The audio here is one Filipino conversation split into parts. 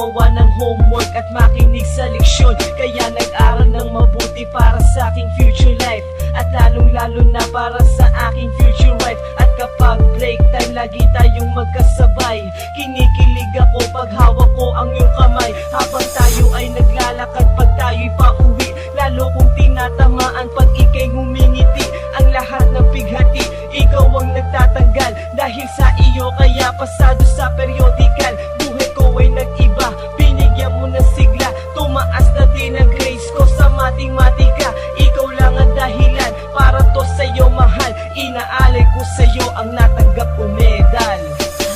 gumawa ng homework at makinig sa leksyon. Kaya nag-aral ng mabuti para sa aking future life, at lalong-lalo na para sa aking future wife. At kapag break time, lagi tayong magkasabay. Kinikilig ako pag hawak ko ang iyong kamay, habang tayo ay naglalakad pag tayo'y pauwi. Lalo kong tinatamaan pag ika'y ngumingiti. Ang lahat ng pighati, ikaw ang nagtatanggal. Dahil sa iyo kaya pasado sa periodical. Buhay ko ay nag-iba, binigyan mo ng sigla. Tumaas na din ang grades ko sa matematika. Ikaw lang ang dahilan para to sa'yo mahal. Inaalay ko sa'yo ang natanggap kong medal.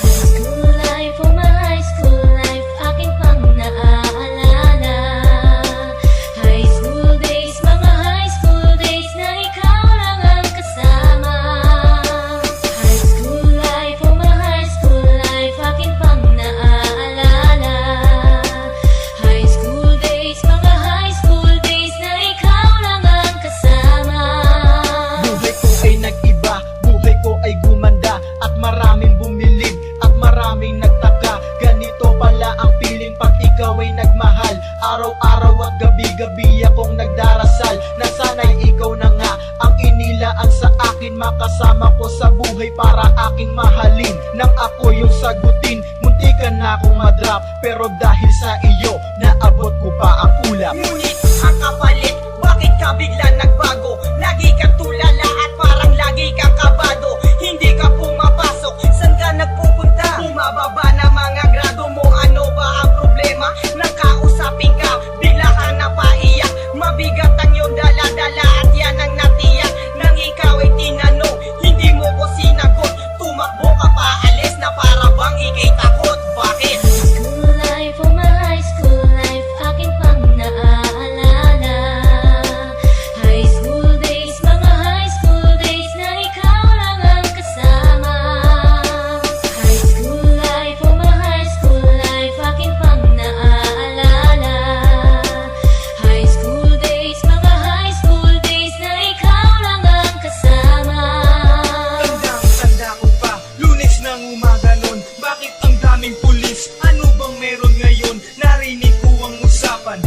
School life, oh my high school life, aking pang naaalala. High school days, mga high school days na ikaw lang ang kasama. High school life, oh my high school life, aking pang naaalala. High school days, mga high school days na ikaw lang ang kasama. Buhay ko ay nag-iba, buhay ko ay gumanda, at maraming bumilib, at maraming nagtaka. Ganito pala ang piling pag ikaw ay nagmahal. Araw-araw at gabi-gabi akong nagdarasal na sana'y ikaw na nga ang inilaan sa akin. Makasama ko sa buhay para aking mahalin. Nang ako yung sagutin, muntikan na akong madrop, pero dahil sa iyo, naabot ko pa ang ulap. Ngunit ang kapalit, bakit ka bigla nagbago? Lagi kang tulala at parang lagi kang kabado. Hindi ka pumapasok, saan ka nagpupunta? Bumababa na mga grado mo, ano ba ang problema? Nakausapin ka, bigla ka napaiyak. Mabigat ang iyong dala-dala at yan ang natiyak. Nang ikaw ay tinanong, hindi mo ko sinagot. Tumakbo ka pa, alis na para bang ikay takot. Bakit? School life, oh my high school life, aking pang naaalala. High school days, mga high school days na ikaw lang ang kasama. High school life, oh my high school life, aking pang naaalala. High school days, mga high school days na ikaw lang ang kasama. Tandang-tanda ko pa, Lunes ng umaga nun. Bakit ang daming pulis? Ano bang meron ngayon? Narinig ko ang usapan,